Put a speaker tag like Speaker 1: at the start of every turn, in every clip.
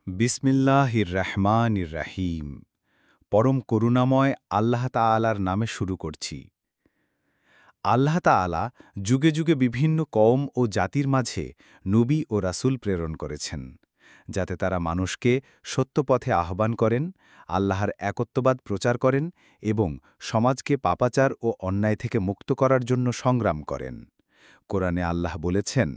Speaker 1: বিসমিল্লাহির রহমানির রাহিম। পরম করুণাময় আল্লাহ তাআলার নামে শুরু করছি। আল্লাহ তাআলা যুগে যুগে বিভিন্ন কওম ও জাতির মাঝে নবী ও রাসূল প্রেরণ করেছেন, যাতে তারা মানুষকে সত্যপথে আহ্বান করেন, আল্লাহর একত্ববাদ প্রচার করেন এবং সমাজকে পাপাচার ও অন্যায় থেকে মুক্ত করার জন্য সংগ্রাম করেন। কোরআনে আল্লাহ বলেছেন,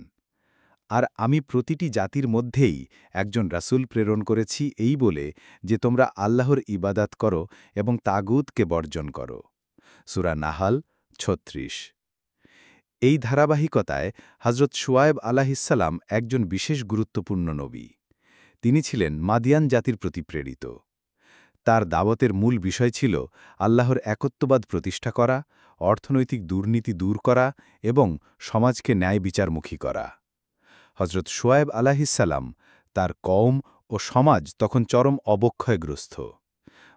Speaker 1: আর আমি প্রতিটি জাতির মধ্যেই একজন রাসূল প্রেরণ করেছি এই বলে যে তোমরা আল্লাহর ইবাদাত করো এবং তাগুতকে বর্জন করো। সূরা নাহাল ৩৬। এই ধারাবাহিকতায় হযরত শুআয়ব আলাইহিসসালাম একজন বিশেষ গুরুত্বপূর্ণ নবী। তিনি ছিলেন মাদিয়ান জাতির প্রতি প্রেরিত। তার দাওয়াতের মূল বিষয় ছিল আল্লাহর একত্ববাদ প্রতিষ্ঠা করা, অর্থনৈতিক দুর্নীতি দূর করা এবং সমাজকে ন্যায় বিচারমুখী করা। হজরত শুআয়ব আলাইহিসসালাম, তার কওম ও সমাজ তখন চরম অবক্ষয়গ্রস্ত।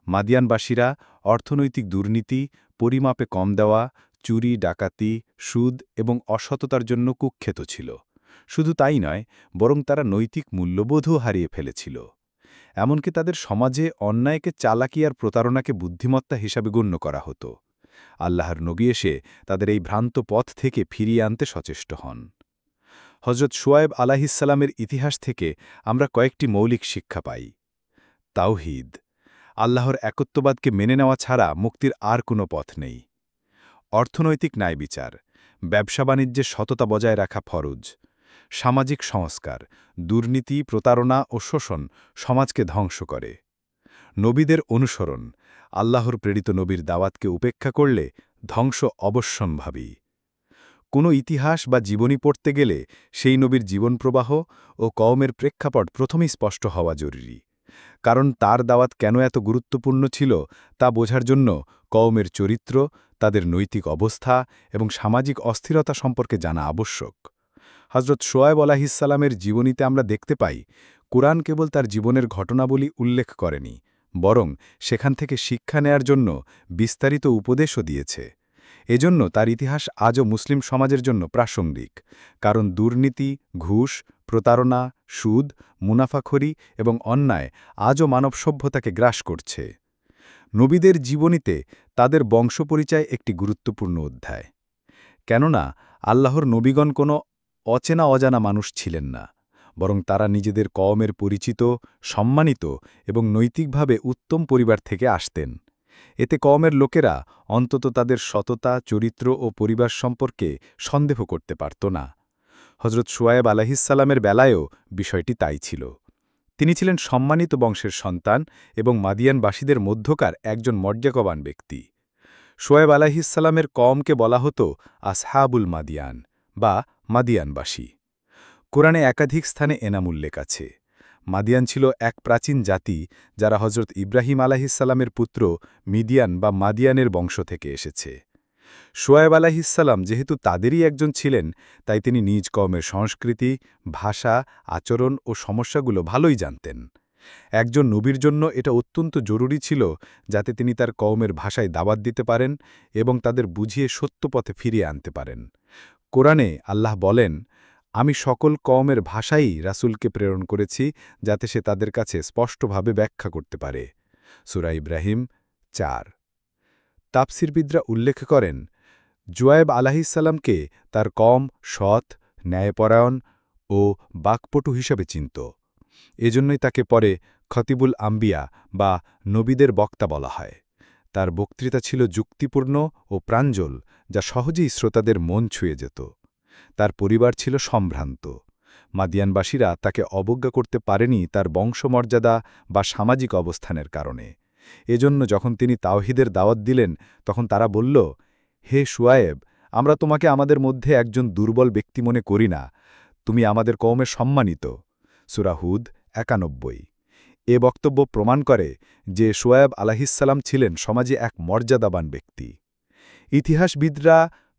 Speaker 1: মাদিয়ানবাসীরা অর্থনৈতিক দুর্নীতি, পরিমাপে কম দেওয়া, চুরি ডাকাতি, সুদ এবং অসততার জন্য কুখ্যাত ছিল। শুধু তাই নয়, বরং তারা নৈতিক মূল্যবোধও হারিয়ে ফেলেছিল। এমনকি তাদের সমাজে অন্যায়কে চালাকি আর প্রতারণাকে বুদ্ধিমত্তা হিসাবে গণ্য করা হতো। আল্লাহর নবী এসে তাদের এই ভ্রান্ত পথ থেকে ফিরিয়ে আনতে সচেষ্ট হন। হজরত শুআয়ব আলাইহিসসালামের ইতিহাস থেকে আমরা কয়েকটি মৌলিক শিক্ষা পাই। তাওহীদ, আল্লাহর একত্ববাদকে মেনে নেওয়া ছাড়া মুক্তির আর কোনো পথ নেই। অর্থনৈতিক ন্যায়বিচার, ব্যবসা-বাণিজ্যে সততা বজায় রাখা ফরজ। সামাজিক সংস্কার, দুর্নীতি, প্রতারণা ও শোষণ সমাজকে ধ্বংস করে। নবীদের অনুসরণ, আল্লাহর প্রেরিত নবীর দাওয়াতকে উপেক্ষা করলে ধ্বংস অবশ্যম্ভাবী। কোনো ইতিহাস বা জীবনী পড়তে গেলে সেই নবীর জীবনপ্রবাহ ও কওমের প্রেক্ষাপট প্রথমেই স্পষ্ট হওয়া জরুরি। কারণ তার দাওয়াত কেন এত গুরুত্বপূর্ণ ছিল তা বোঝার জন্য কওমের চরিত্র, তাদের নৈতিক অবস্থা এবং সামাজিক অস্থিরতা সম্পর্কে জানা আবশ্যক। হজরত শুআয়ব আলাইহিসসালামের জীবনীতে আমরা দেখতে পাই, কুরআন কেবল তার জীবনের ঘটনাবলী উল্লেখ করেনি, বরং সেখান থেকে শিক্ষা নেয়ার জন্য বিস্তারিত উপদেশও দিয়েছে। এজন্য তার ইতিহাস আজও মুসলিম সমাজের জন্য প্রাসঙ্গিক, কারণ দুর্নীতি, ঘুষ, প্রতারণা, সুদ, মুনাফাখোরি এবং অন্যায় আজও মানব সভ্যতাকে গ্রাস করছে। নবীদের জীবনীতে তাদের বংশপরিচয় একটি গুরুত্বপূর্ণ অধ্যায়। কেননা আল্লাহর নবীগণ কোনো অচেনা অজানা মানুষ ছিলেন না, বরং তারা নিজেদের কওমের পরিচিত, সম্মানিত এবং নৈতিকভাবে উত্তম পরিবার থেকে আসতেন। এতে কওমের লোকেরা অন্তত তাদের সততা, চরিত্র ও পরিবার সম্পর্কে সন্দেহ করতে পারত না। হজরত শুআয়ব আলাইহিসসালামের বেলায়ও বিষয়টি তাই ছিল। তিনি ছিলেন সম্মানিত বংশের সন্তান এবং মাদিয়ানবাসীদের মধ্যকার একজন মর্যাদাবান ব্যক্তি। শুআয়ব আলাইহিসসালামের কওমকে বলা হতো আসহাবুল মাদিয়ান বা মাদিয়ানবাসী। কোরআনে একাধিক স্থানে এনাম উল্লেখ আছে। মাদিয়ান ছিল এক প্রাচীন জাতি যারা হজরত ইব্রাহিম আলাইহিসসালামের পুত্র মিদিয়ান বা মাদিয়ানের বংশ থেকে এসেছে। শুআয়ব আলাইহিসসালাম যেহেতু তাদেরই একজন ছিলেন, তাই তিনি নিজ কওমের সংস্কৃতি, ভাষা, আচরণ ও সমস্যাগুলো ভালোই জানতেন। একজন নবীর জন্য এটা অত্যন্ত জরুরি ছিল যাতে তিনি তার কওমের ভাষায় দাওয়াত দিতে পারেন এবং তাদের বুঝিয়ে সত্য পথে ফিরিয়ে আনতে পারেন। কোরআনে আল্লাহ বলেন, আমি সকল কওমের ভাষাই রাসূলকে প্রেরণ করেছি যাতে সে তাদের কাছে স্পষ্টভাবে ব্যাখ্যা করতে পারে। সূরা ইব্রাহিম ৪। তাফসিরবিদরা উল্লেখ করেন, শুআয়ব আলাইহিসসালামকে তার কওম সৎ, ন্যায়পরায়ণ ও বাকপটু হিসাবে চিনত। এজন্যই তাকে পরে খতিবুল আম্বিয়া বা নবীদের বক্তা বলা হয়। তার বক্তৃতা ছিল যুক্তিপূর্ণ ও প্রাঞ্জল, যা সহজেই শ্রোতাদের মন ছুঁয়ে যেত। তার পরিবার ছিল সম্ভ্রান্ত। মাদিয়ানবাসীরা তাকে অবজ্ঞা করতে পারেনি তার বংশমর্যাদা বা সামাজিক অবস্থানের কারণে। এজন্য যখন তিনি তাওহীদের দাওয়াত দিলেন, তখন তারা বলল, হে শুআয়ব, আমরা তোমাকে আমাদের মধ্যে একজন দুর্বল ব্যক্তি মনে করি না, তুমি আমাদের কওমের সম্মানিত। সূরা হুদ ৯১। এ বক্তব্য প্রমাণ করে যে শুআয়ব আলাইহিসসালাম ছিলেন সমাজে এক মর্যাদাবান ব্যক্তি। ইতিহাসবিদরা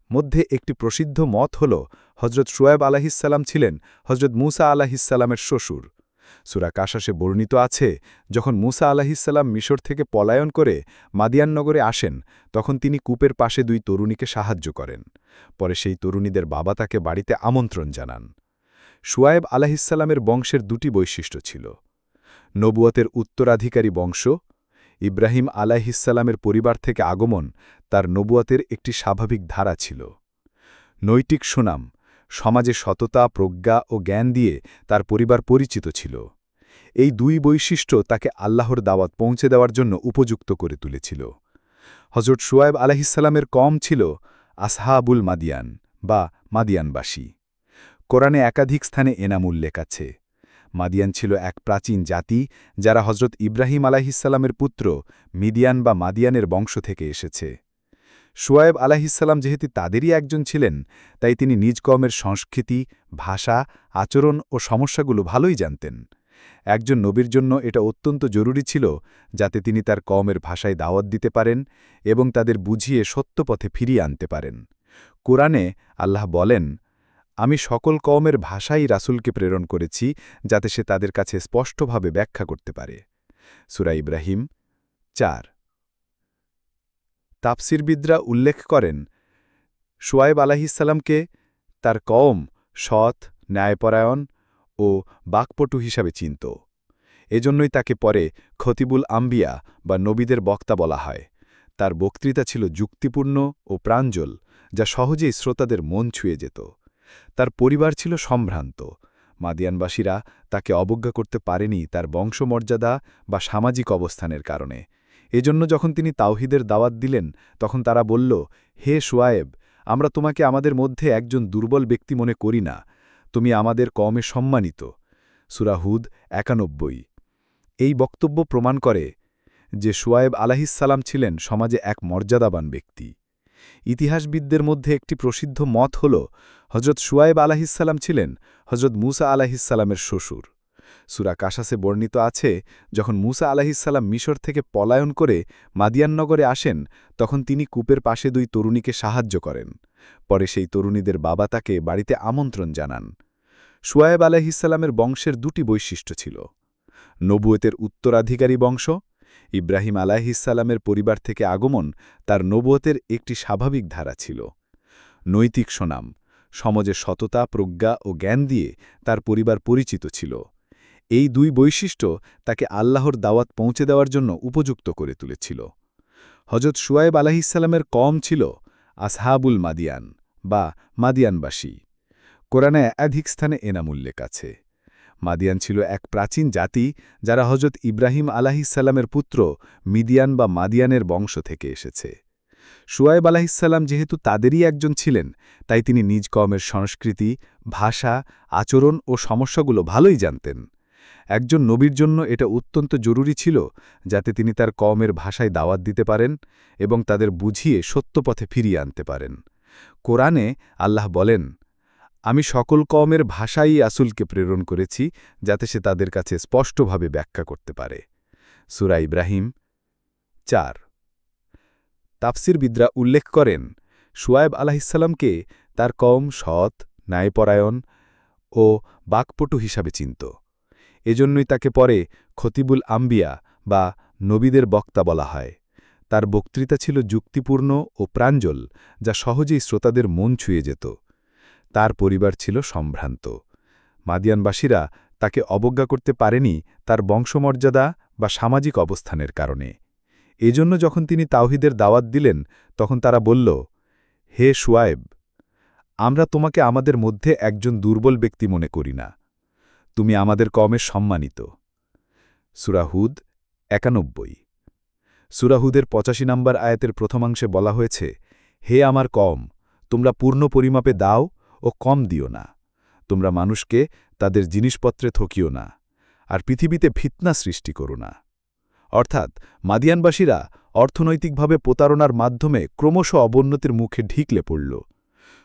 Speaker 1: মধ্যে একটি প্রসিদ্ধ মত হল হজরত শুআয়ব আলাইহিসসালাম ছিলেন হজরত মূসা আলাইহিসসালামের শ্বশুর। সূরা কাসাসে বর্ণিত আছে, যখন মূসা আলাইহিসসালাম মিশর থেকে পলায়ন করে মাদিয়ান নগরে আসেন, তখন তিনি কূপের পাশে দুই তরুণীকে সাহায্য করেন। পরে সেই তরুণীদের বাবা তাকে বাড়িতে আমন্ত্রণ জানান। শুআয়ব আলাইহিসসালামের বংশের দুটি বৈশিষ্ট্য ছিল। নবুয়তের উত্তরাধিকারী বংশ। ইব্রাহিম আলাইহিসসালামের পরিবার থেকে আগমন তার নবুয়তের একটি স্বাভাবিক ধারা ছিল। নৈতিক সুনাম, সমাজে সততা, প্রজ্ঞা ও জ্ঞান দিয়ে তার পরিবার পরিচিত ছিল। এই দুই বৈশিষ্ট্য তাকে আল্লাহর দাওয়াত পৌঁছে দেওয়ার জন্য উপযুক্ত করে তুলেছিল। হজরত শুয়ায়ব আলাইহিসসালামের কওম ছিল আসহাবুল মাদিয়ান বা মাদিয়ানবাসী। কোরআনে একাধিক স্থানে এনাম উল্লেখ আছে। মাদিয়ান ছিল এক প্রাচীন জাতি যারা হজরত ইব্রাহিম আলাইহিসসালামের পুত্র মিদিয়ান বা মাদিয়ানের বংশ থেকে এসেছে। শুয়ায়ব আলাইহিসসালাম যেহেতু তাদেরই একজন ছিলেন, তাই তিনি নিজ কওমের সংস্কৃতি, ভাষা, আচরণ ও সমস্যাগুলো ভালোই জানতেন। একজন নবীর জন্য এটা অত্যন্ত জরুরি ছিল যাতে তিনি তার কওমের ভাষায় দাওয়াত দিতে পারেন এবং তাদের বুঝিয়ে সত্য পথে ফিরিয়ে আনতে পারেন। কোরআনে আল্লাহ বলেন, আমি সকল কওমের ভাষাই রাসূলকে প্রেরণ করেছি যাতে সে তাদের কাছে স্পষ্টভাবে ব্যাখ্যা করতে পারে। সূরা ইব্রাহিম ৪। তাফসিরবিদরা উল্লেখ করেন, শুয়ায়ব আলাইহিসসালামকে তার কওম সৎ, ন্যায়পরায়ণ ও বাকপটু হিসাবে চিনত। এজন্যই তাকে পরে খতিবুল আম্বিয়া বা নবীদের বক্তা বলা হয়। তার বক্তৃতা ছিল যুক্তিপূর্ণ ও প্রাঞ্জল, যা সহজেই শ্রোতাদের মন ছুঁয়ে যেত। তার পরিবার ছিল সম্ভ্রান্ত। মাদিয়ানবাসীরা তাকে অবজ্ঞা করতে পারেনি তার বংশমর্যাদা বা সামাজিক অবস্থানের কারণে। এজন্য যখন তিনি তাওহীদের দাওয়াত দিলেন, তখন তারা বলল, হে শুয়ায়েব, আমরা তোমাকে আমাদের মধ্যে একজন দুর্বল ব্যক্তি মনে করি না। তুমি আমাদের কওমে সম্মানিত। সূরা হুদ ৯১। এই বক্তব্য প্রমাণ করে যে শুয়ায়েব আলাইহিসসালাম ছিলেন সমাজে এক মর্যাদাবান ব্যক্তি। ইতিহাসবিদদের মধ্যে একটি প্রসিদ্ধ মত হল, হজরত শুয়ায়েব আলাইহিসসালাম ছিলেন হজরত মুসা আলাইহিসসালামের শ্বশুর। সূরা কাসাসে বর্ণিত আছে, যখন মুসা আলাইহিসসালাম মিশর থেকে পলায়ন করে মাদিয়াননগরে আসেন, তখন তিনি কূপের পাশে দুই তরুণীকে সাহায্য করেন। পরে সেই তরুণীদের বাবা তাকে বাড়িতে আমন্ত্রণ জানান। শুয়ায়েব আলাইহিসসালামের বংশের দুটি বৈশিষ্ট্য ছিল: নবুয়তের উত্তরাধিকারী বংশ। ইব্রাহিম আলাইহিসসালামের পরিবার থেকে আগমন তার নবুয়তের একটি স্বাভাবিক ধারা ছিল। নৈতিক সুনাম, সমাজে সততা, প্রজ্ঞা ও জ্ঞান দিয়ে তার পরিবার পরিচিত ছিল। এই দুই বৈশিষ্ট্য তাকে আল্লাহর দাওয়াত পৌঁছে দেওয়ার জন্য উপযুক্ত করে তুলেছিল। হজরত শুয়ায়েব আলাইহিসসালামের কওম ছিল আসহাবুল মাদিয়ান বা মাদিয়ানবাসী। কোরআনে একাধিক স্থানে এনাম উল্লেখ আছে। মাদিয়ান ছিল এক প্রাচীন জাতি যারা হজরত ইব্রাহিম আলাইহিসসালামের পুত্র মিদিয়ান বা মাদিয়ানের বংশ থেকে এসেছে। শুয়ায়েব আলাইহিসসালাম যেহেতু তাদেরই একজন ছিলেন, তাই তিনি নিজ কওমের সংস্কৃতি, ভাষা, আচরণ ও সমস্যাগুলো ভালোই জানতেন। একজন নবীর জন্য এটা অত্যন্ত জরুরি ছিল যাতে তিনি তার কওমের ভাষায় দাওয়াত দিতে পারেন এবং তাদের বুঝিয়ে সত্য পথে ফিরিয়ে আনতে পারেন। কোরআনে আল্লাহ বলেন, আমি সকল কওমের ভাষাই রাসূলকে প্রেরণ করেছি যাতে সে তাদের কাছে স্পষ্টভাবে ব্যাখ্যা করতে পারে। সূরা ইব্রাহিম ৪। তাফসিরবিদরা উল্লেখ করেন, শুয়ায়েব আলাইহিসসালামকে তার কওম সৎ, ন্যায়পরায়ণ ও বাকপটু হিসাবে চিনত। এজন্যই তাকে পরে খতিবুল আম্বিয়া বা নবীদের বক্তা বলা হয়। তার বক্তৃতা ছিল যুক্তিপূর্ণ ও প্রাঞ্জল, যা সহজেই শ্রোতাদের মন ছুঁয়ে যেত। তার পরিবার ছিল সম্ভ্রান্ত। মাদিয়ানবাসীরা তাকে অবজ্ঞা করতে পারেনি তার বংশমর্যাদা বা সামাজিক অবস্থানের কারণে। এজন্য যখন তিনি তাওহীদের দাওয়াত দিলেন, তখন তারা বলল, হে শুয়ায়েব, আমরা তোমাকে আমাদের মধ্যে একজন দুর্বল ব্যক্তি মনে করি না। তুমি আমাদের কওমের সম্মানিত। সূরা হুদ ৯১। সূরা হুদের ৮৫ নম্বর আয়াতের প্রথমাংশে বলা হয়েছে, হে আমার কওম, তোমরা পূর্ণ পরিমাপে দাও ও কম দিও না। তোমরা মানুষকে তাদের জিনিসপত্রে ঠকিও না, আর পৃথিবীতে ফিতনা সৃষ্টি করো না। অর্থাৎ মাদিয়ানবাসীরা অর্থনৈতিকভাবে প্রতারণার মাধ্যমে ক্রমশ অবনতির মুখে ঢিকলে পড়ল।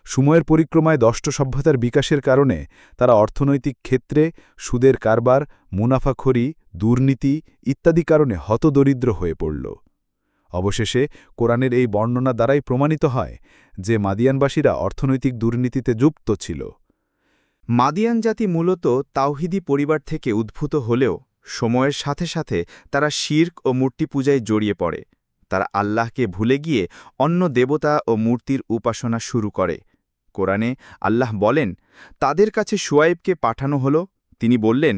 Speaker 1: সময়ের পরিক্রমায় দষ্ট সভ্যতার বিকাশের কারণে তারা অর্থনৈতিক ক্ষেত্রে সুদের কারবার, মুনাফাখোরি, দুর্নীতি ইত্যাদি কারণে হতদরিদ্র হয়ে পড়ল। অবশেষে কোরআনের এই বর্ণনা দ্বারাই প্রমাণিত হয় যে মাদিয়ানবাসীরা অর্থনৈতিক দুর্নীতিতে যুক্ত ছিল।
Speaker 2: মাদিয়ান জাতি মূলত তাওহিদি পরিবার থেকে উদ্ভূত হলেও সময়ের সাথে সাথে তারা শিরক ও মূর্তি পূজায় জড়িয়ে পড়ে। তারা আল্লাহকে ভুলে গিয়ে অন্য দেবতা ও মূর্তির উপাসনা শুরু করে। কোরআনে আল্লাহ বলেন, তাদের কাছে শুয়ায়েবকে পাঠানো হল। তিনি বললেন,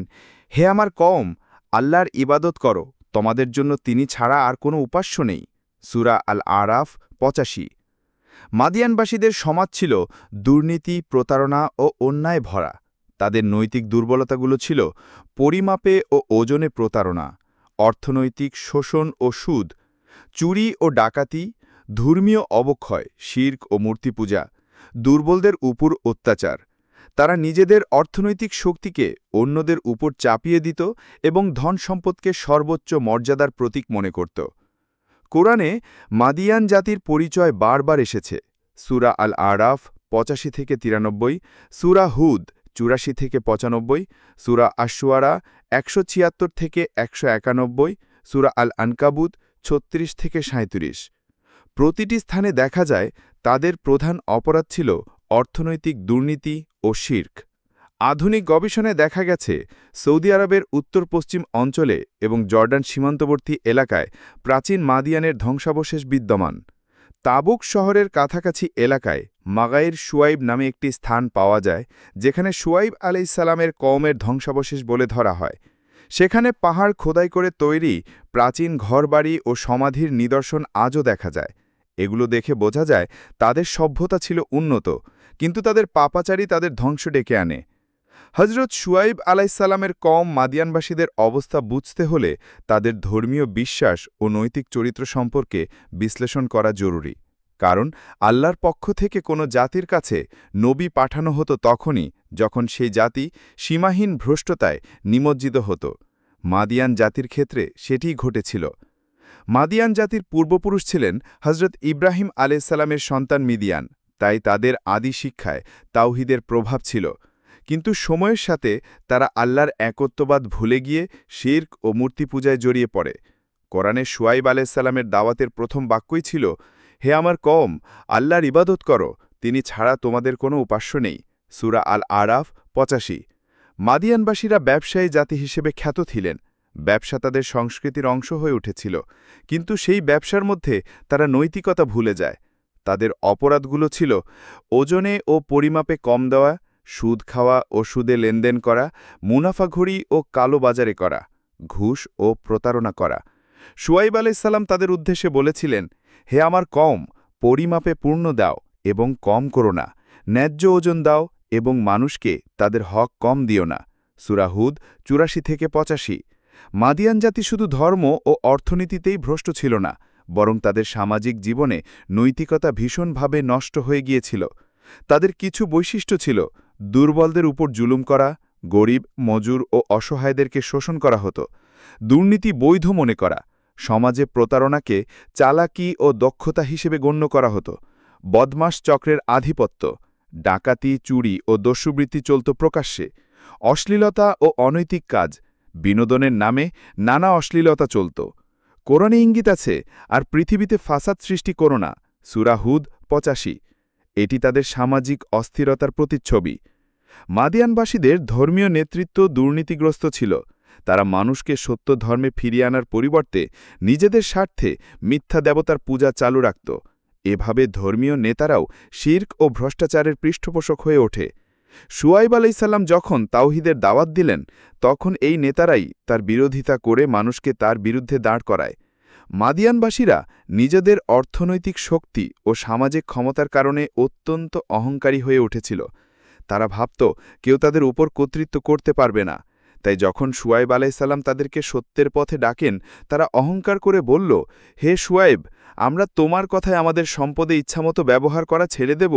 Speaker 2: হে আমার কওম, আল্লাহর ইবাদত করো, তোমাদের জন্য তিনি ছাড়া আর কোনো উপাস্য নেই। সূরা আল আরাফ ৮৫। মাদিয়ানবাসীদের সমাজ ছিল দুর্নীতি, প্রতারণা ও অন্যায় ভরা। তাদের নৈতিক দুর্বলতাগুলো ছিল পরিমাপে ও ওজনে প্রতারণা, অর্থনৈতিক শোষণ ও সুদ, চুরি ও ডাকাতি, ধর্মীয় অবক্ষয়, শিরক ও মূর্তিপূজা, দুর্বলদের উপর অত্যাচার। তারা নিজেদের অর্থনৈতিক শক্তিকে অন্যদের উপর চাপিয়ে দিত এবং ধন সম্পদকে সর্বোচ্চ মর্যাদার প্রতীক মনে করত। কোরআনে মাদিয়ান জাতির পরিচয় বারবার এসেছে। সূরা আল আরাফ ৮৫-৯৩, সূরা হুদ ৮৪-৯৫, সূরা আশ-শুআরা ১৭৬-১৯১, সূরা আল আনকাবুত ৩৬-৩৭। প্রতিটি স্থানে দেখা যায় তাদের প্রধান অপরাধ ছিল অর্থনৈতিক দুর্নীতি ও শিরক। আধুনিক গবেষণায় দেখা গেছে সৌদি আরবের উত্তর-পশ্চিম অঞ্চলে এবং জর্ডান সীমান্তবর্তী এলাকায় প্রাচীন মাদিয়ানের ধ্বংসাবশেষ বিদ্যমান। তাবুক শহরের কাছাকাছি এলাকায় মাগাইর শুয়াইব নামে একটি স্থান পাওয়া যায়, যেখানে শুয়াইব আলাইহিসসালামের কওমের ধ্বংসাবশেষ বলে ধরা হয়। সেখানে পাহাড় খোদাই করে তৈরি প্রাচীন ঘরবাড়ি ও সমাধির নিদর্শন আজও দেখা যায়। এগুলো দেখে বোঝা যায় তাদের সভ্যতা ছিল উন্নত, কিন্তু তাদের পাপাচারী তাদের ধ্বংস ডেকে আনে। হজরত শুয়াইব আলাইহিসসালামের কওম মাদিয়ানবাসীদের অবস্থা বুঝতে হলে তাদের ধর্মীয় বিশ্বাস ও নৈতিক চরিত্র সম্পর্কে বিশ্লেষণ করা জরুরি। কারণ আল্লাহর পক্ষ থেকে কোনো জাতির কাছে নবী পাঠানো হতো তখনই যখন সেই জাতি সীমাহীন ভ্রষ্টতায় নিমজ্জিত হতো। মাদিয়ান জাতির ক্ষেত্রে সেটিই ঘটেছিল। মাদিয়ান জাতির পূর্বপুরুষ ছিলেন হজরত ইব্রাহিম আলাইহিসসালামের সন্তান মিদিয়ান, তাই তাদের আদি শিক্ষায় তাওহীদের প্রভাব ছিল। কিন্তু সময়ের সাথে তারা আল্লাহর একত্ববাদ ভুলে গিয়ে শিরক ও মূর্তিপূজায় জড়িয়ে পড়ে। কোরআনে শুয়াইব আলাইহিসসালামের দাওয়াতের প্রথম বাক্যই ছিল, হে আমার কওম, আল্লাহর ইবাদত করো, তিনি ছাড়া তোমাদের কোনো উপাস্য নেই। সূরা আল আরাফ ৮৫। মাদিয়ানবাসীরা ব্যবসায়ী জাতি হিসেবে খ্যাত ছিলেন। ব্যবসা তাদের সংস্কৃতির অংশ হয়ে উঠেছিল, কিন্তু সেই ব্যবসার মধ্যে তারা নৈতিকতা ভুলে যায়। তাদের অপরাধগুলো ছিল ওজনে ও পরিমাপে কম দেওয়া, সুদ খাওয়া ও সুদে লেনদেন করা, মুনাফাখোরি ও কালো বাজারে করা, ঘুষ ও প্রতারণা করা। শুয়াইব আলাইহিসসালাম তাদের উদ্দেশ্যে বলেছিলেন, হে আমার কওম, পরিমাপে পূর্ণ দাও এবং কম করো না, ন্যায্য ওজন দাও এবং মানুষকে তাদের হক কম দিও না। সূরা হুদ ৮৪-৮৫। মাদিয়ান জাতি শুধু ধর্ম ও অর্থনীতিতেই ভ্রষ্ট ছিল না, বরং তাদের সামাজিক জীবনে নৈতিকতা ভীষণভাবে নষ্ট হয়ে গিয়েছিল। তাদের কিছু বৈশিষ্ট্য ছিল: দুর্বলদের উপর জুলুম করা, গরিব, মজুর ও অসহায়দেরকে শোষণ করা হতো, দুর্নীতি বৈধ মনে করা, সমাজে প্রতারণাকে চালাকি ও দক্ষতা হিসেবে গণ্য করা হতো, বদমাশ চক্রের আধিপত্য, ডাকাতি, চুরি ও দস্যুবৃত্তি চলত প্রকাশ্যে, অশ্লীলতা ও অনৈতিক কাজ, বিনোদনের নামে নানা অশ্লীলতা চলত। কোরআনে ইঙ্গিত আছে, আর পৃথিবীতে ফাসাদ সৃষ্টি করো না। সূরা হুদ ৮৫। এটি তাদের সামাজিক অস্থিরতার প্রতিচ্ছবি। মাদিয়ানবাসীদের ধর্মীয় নেতৃত্ব দুর্নীতিগ্রস্ত ছিল। তারা মানুষকে সত্য ধর্মে ফিরিয়ে আনার পরিবর্তে নিজেদের স্বার্থে মিথ্যা দেবতার পূজা চালু রাখত। এভাবে ধর্মীয় নেতারাও শিরক ও ভ্রষ্টাচারের পৃষ্ঠপোষক হয়ে ওঠে। শুয়াইব আলাইহিসসালাম যখন তাওহীদের দাওয়াত দিলেন, তখন এই নেতারাই তার বিরোধিতা করে মানুষকে তার বিরুদ্ধে দাঁড় করায়। মাদিয়ানবাসীরা নিজেদের অর্থনৈতিক শক্তি ও সামাজিক ক্ষমতার কারণে অত্যন্ত অহংকারী হয়ে উঠেছিল। তারা ভাবত কেউ তাদের উপর কর্তৃত্ব করতে পারবে না। তাই যখন শুয়াইব আলাইহিসসালাম তাদেরকে সত্যের পথে ডাকেন, তারা অহংকার করে বলল, হে শুয়াইব, আমরা তোমার কথায় আমাদের সম্পদে ইচ্ছামতো ব্যবহার করা ছেড়ে দেব।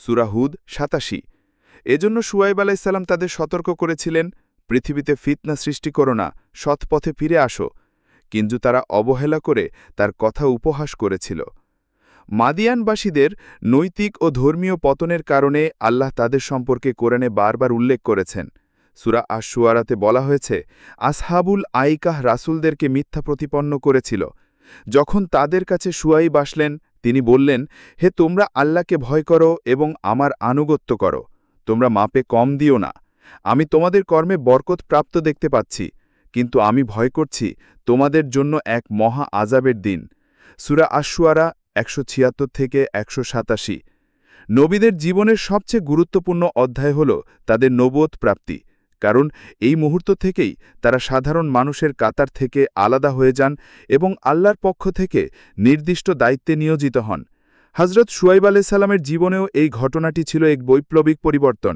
Speaker 2: সূরা হুদ ৮৭। এজন্য শুয়াইব আলাইহিসসালাম তাদের সতর্ক করেছিলেন, পৃথিবীতে ফিতনা সৃষ্টি করো না, সৎ পথে ফিরে আসো। কিন্তু তারা অবহেলা করে তার কথা উপহাস করেছিল। মাদিয়ানবাসীদের নৈতিক ও ধর্মীয় পতনের কারণে আল্লাহ তাদের সম্পর্কে কোরআনে বারবার উল্লেখ করেছেন। সূরা আশ-শুআরাতে বলা হয়েছে, আসহাবুল আইকাহ রাসূলদেরকে মিথ্যা প্রতিপন্ন করেছিল। যখন তাদের কাছে শুয়াইব আসলেন, তিনি বললেন, হে তোমরা আল্লাহকে ভয় করো এবং আমার আনুগত্য করো, তোমরা মাপে কম দিও না। আমি তোমাদের কর্মে বরকত প্রাপ্ত দেখতে পাচ্ছি, কিন্তু আমি ভয় করছি তোমাদের জন্য এক মহা আযাবের দিন। সূরা আশ-শুআরা ১৭৬-১৮৭। নবীদের জীবনের সবচেয়ে গুরুত্বপূর্ণ অধ্যায় হল তাদের নবুয়ত প্রাপ্তি।
Speaker 3: কারণ এই মুহূর্ত থেকেই তারা সাধারণ মানুষের কাতার থেকে আলাদা হয়ে যান এবং আল্লাহর পক্ষ থেকে নির্দিষ্ট দায়িত্বে নিয়োজিত হন। হজরত শুয়াইব আলাইহিসসালামের জীবনেও এই ঘটনাটি ছিল এক বৈপ্লবিক পরিবর্তন।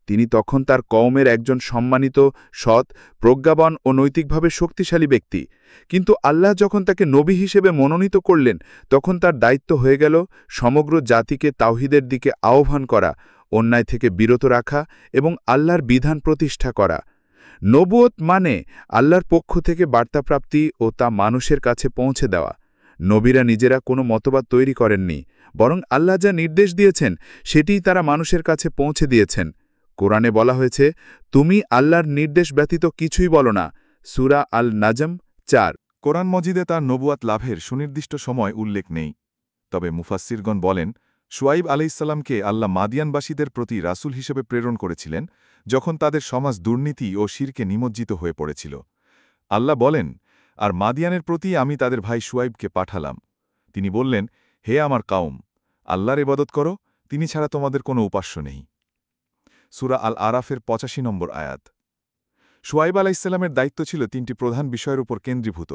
Speaker 3: তিনি তখন তার কওমের একজন সম্মানিত, সৎ, প্রজ্ঞাবান ও নৈতিকভাবে শক্তিশালী ব্যক্তি। কিন্তু আল্লাহ যখন তাকে নবী হিসেবে মনোনীত করলেন, তখন তার দায়িত্ব হয়ে গেল সমগ্র জাতিকে তাওহীদের দিকে আহ্বান করা, অন্যায় থেকে বিরত রাখা এবং আল্লাহর বিধান প্রতিষ্ঠা করা। নবুয়ত মানে আল্লাহর পক্ষ থেকে বার্তাপ্রাপ্তি ও তা মানুষের কাছে পৌঁছে দেওয়া। নবীরা নিজেরা কোনো মতবাদ তৈরি করেননি, বরং আল্লাহ যা নির্দেশ দিয়েছেন সেটিই তারা মানুষের কাছে পৌঁছে দিয়েছেন। কোরআনে বলা হয়েছে, তুমি আল্লাহর নির্দেশ ব্যতীত কিছুই বলো না। সূরা আল-নাজম ৪।
Speaker 4: কোরআন মজিদে তার নবুয়াত লাভের সুনির্দিষ্ট সময় উল্লেখ নেই। তবে মুফাসসিরগণ বলেন, শুয়াইব আলাইহিসসালামকে আল্লাহ মাদিয়ানবাসীদের প্রতি রাসূল হিসেবে প্রেরণ করেছিলেন, যখন তাদের সমাজ দুর্নীতি ও শিরকে নিমজ্জিত হয়ে পড়েছিল। আল্লাহ বলেন, আর মাদিয়ানের প্রতি আমি তাদের ভাই শুয়াইবকে পাঠালাম। তিনি বললেন, হে আমার কাউম, আল্লাহর ইবাদত করো, তিনি ছাড়া তোমাদের কোনো উপাস্য নেই। সূরা আল-আরাফের ৮৫ নম্বর আয়াত। শুয়াইব আলাইহিসসালামের দায়িত্ব ছিল তিনটি প্রধান বিষয়ের উপর কেন্দ্রীভূত: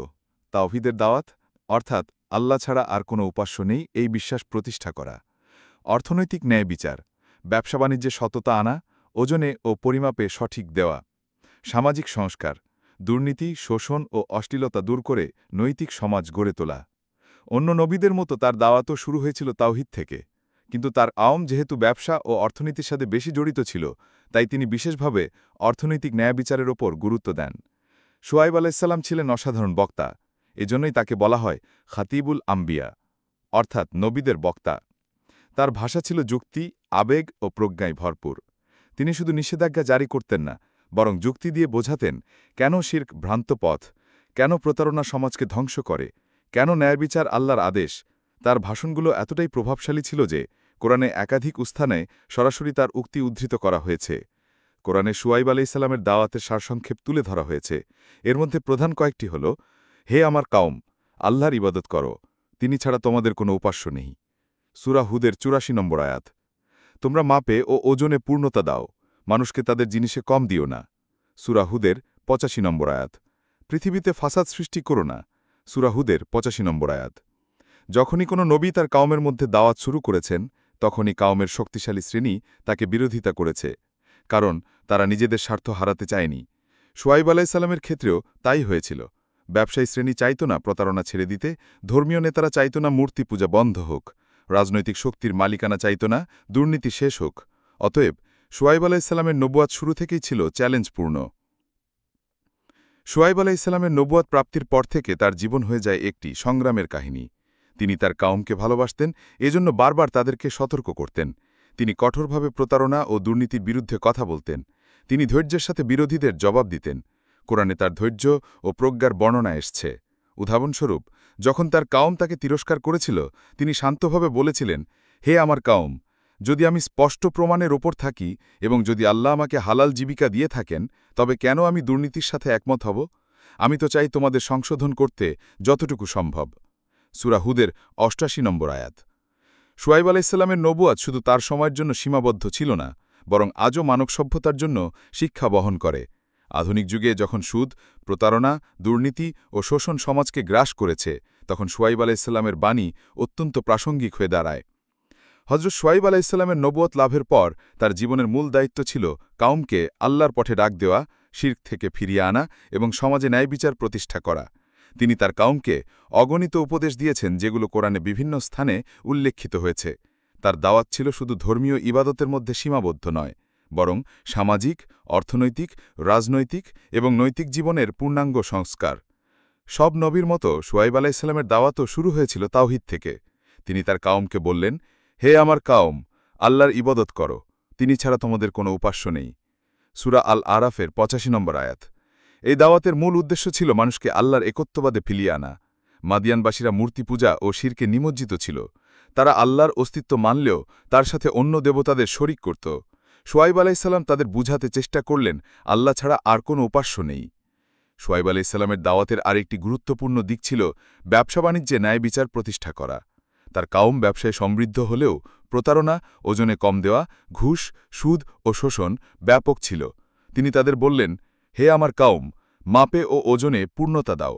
Speaker 4: তাওহীদের দাওয়াত, অর্থাৎ আল্লাহ ছাড়া আর কোনো উপাস্য নেই এই বিশ্বাস প্রতিষ্ঠা করা; অর্থনৈতিক ন্যায় বিচার, ব্যবসা বাণিজ্যে সততা আনা, ওজনে ও পরিমাপে সঠিক দেওয়া; সামাজিক সংস্কার, দুর্নীতি, শোষণ ও অশ্লীলতা দূর করে নৈতিক সমাজ গড়ে তোলা। অন্য নবীদের মতো তার দাওয়াতও শুরু হয়েছিল তাওহীদ থেকে, কিন্তু তার আওম যেহেতু ব্যবসা ও অর্থনীতির সাথে বেশি জড়িত ছিল, তাই তিনি বিশেষভাবে অর্থনৈতিক ন্যায় বিচারের ওপর গুরুত্ব দেন। শুয়াইব আলাইহিসসালাম ছিলেন অসাধারণ বক্তা, এজন্যই তাকে বলা হয় খাতিবুল আম্বিয়া, অর্থাৎ নবীদের বক্তা। তার ভাষা ছিল যুক্তি, আবেগ ও প্রজ্ঞায় ভরপুর। তিনি শুধু নিষেধাজ্ঞা জারি করতেন না, বরং যুক্তি দিয়ে বোঝাতেন কেন শিরক ভ্রান্ত পথ, কেন প্রতারণা সমাজকে ধ্বংস করে, কেন ন্যায়বিচার আল্লাহর আদেশ। তার ভাষণগুলো এতটাই প্রভাবশালী ছিল যে কোরআনে একাধিক স্থানে সরাসরি তার উক্তি উদ্ধৃত করা হয়েছে। কোরআনে শুয়াইব আলাইহিসসালামের দাওয়াতের সারসংক্ষেপ তুলে ধরা হয়েছে। এর মধ্যে প্রধান কয়েকটি হল, হে আমার কাউম, আল্লাহর ইবাদত করো, তিনি ছাড়া তোমাদের কোনো উপাস্য নেই। সূরা হুদের ৮৪ নম্বর আয়াত। তোমরা মাপে ও ওজনে পূর্ণতা দাও, মানুষকে তাদের জিনিসে কম দিও না। সূরা হুদের ৮৫ নম্বর আয়াত। পৃথিবীতে ফাসাদ সৃষ্টি করো না। সূরা হুদের ৮৫ নম্বর আয়াত। যখনই কোনো নবী তার কাউমের মধ্যে দাওয়াত শুরু করেছেন, তখনই কাউমের শক্তিশালী শ্রেণী তাকে বিরোধিতা করেছে, কারণ তারা নিজেদের স্বার্থ হারাতে চায়নি। শুয়াইব আলাইহিসসালামের ক্ষেত্রেও তাই হয়েছিল। ব্যবসায়ী শ্রেণী চাইত না প্রতারণা ছেড়ে দিতে, ধর্মীয় নেতারা চাইত না মূর্তি পূজা বন্ধ হোক, রাজনৈতিক শক্তির মালিকানা চাইত না দুর্নীতি শেষ হোক। অতএব শুয়াইব আলাইহিসসালামের নবুয়াত শুরু থেকেই ছিল চ্যালেঞ্জপূর্ণ। শুয়াইব আলাইহিসসালামের নবুয়াত প্রাপ্তির পর থেকে তার জীবন হয়ে যায় একটি সংগ্রামের কাহিনী। তিনি তার কাউমকে ভালোবাসতেন, এজন্য বারবার তাদেরকে সতর্ক করতেন। তিনি কঠোরভাবে প্রতারণা ও দুর্নীতির বিরুদ্ধে কথা বলতেন। তিনি ধৈর্যের সাথে বিরোধীদের জবাব দিতেন। কোরআনে তার ধৈর্য ও প্রজ্ঞার বর্ণনা এসছে। উদাহরণস্বরূপ, যখন তার কাউম তাকে তিরস্কার করেছিল, তিনি শান্তভাবে বলেছিলেন, হে আমার কাউম, যদি আমি স্পষ্ট প্রমাণের ওপর থাকি এবং যদি আল্লাহ আমাকে হালাল জীবিকা দিয়ে থাকেন, তবে কেন আমি দুর্নীতির সাথে একমত হব? আমি তো চাই তোমাদের সংশোধন করতে যতটুকু সম্ভব। সূরা হুদের ৮৮ নম্বর আয়াত। শুয়াইব আলাইহিসসালামের নবুয়াত শুধু তার সময়ের জন্য সীমাবদ্ধ ছিল না, বরং আজও মানব সভ্যতার জন্য শিক্ষা বহন করে। আধুনিক যুগে যখন সুদ, প্রতারণা, দুর্নীতি ও শোষণ সমাজকে গ্রাস করেছে, তখন শুয়াইব আলাইহিসসালামের বাণী অত্যন্ত প্রাসঙ্গিক হয়ে দাঁড়ায়। হজরত শুয়াইব আলাইহিসসালামের নবুয়ত লাভের পর তার জীবনের মূল দায়িত্ব ছিল কাউমকে আল্লাহর পথে ডাক দেওয়া, শিরক থেকে ফিরিয়ে আনা এবং সমাজে ন্যায়বিচার প্রতিষ্ঠা করা। তিনি তার কাউমকে অগণিত উপদেশ দিয়েছেন, যেগুলো কোরআনে বিভিন্ন স্থানে উল্লেখিত হয়েছে। তার দাওয়াত ছিল শুধু ধর্মীয় ইবাদতের মধ্যে সীমাবদ্ধ নয়, বরং সামাজিক, অর্থনৈতিক, রাজনৈতিক এবং নৈতিক জীবনের পূর্ণাঙ্গ সংস্কার। সব নবীর মতো শুয়াইব আলাইহিসসালামের দাওয়াতও শুরু হয়েছিল তাওহীদ থেকে। তিনি তার কাউমকে বললেন, হে আমার কাউম, আল্লাহর ইবাদত করো, তিনি ছাড়া তোমাদের কোনো উপাস্য নেই। সূরা আল-আরাফের ৮৫ নম্বর আয়াত। এই দাওয়াতের মূল উদ্দেশ্য ছিল মানুষকে আল্লাহর একত্ববাদে ফিরিয়ে আনা। মাদিয়ানবাসীরা মূর্তি পূজা ও শিরকে নিমজ্জিত ছিল। তারা আল্লাহর অস্তিত্ব মানলেও তার সাথে অন্য দেবতাদের শরিক করত। শুয়াইব আলাইহিসসালাম তাদের বুঝাতে চেষ্টা করলেন, আল্লাহ ছাড়া আর কোনো উপাস্য নেই। শুয়াইব আলাইহিসসালামের দাওয়াতের আরেকটি গুরুত্বপূর্ণ দিক ছিল ব্যবসা বাণিজ্যে ন্যায় বিচার প্রতিষ্ঠা করা। তার কাউম ব্যবসায় সমৃদ্ধ হলেও প্রতারণা, ওজনে কম দেওয়া, ঘুষ, সুদ ও শোষণ ব্যাপক ছিল।
Speaker 3: তিনি তাদের বললেন, হে আমার কাউম, মাপে ও ওজনে পূর্ণতা দাও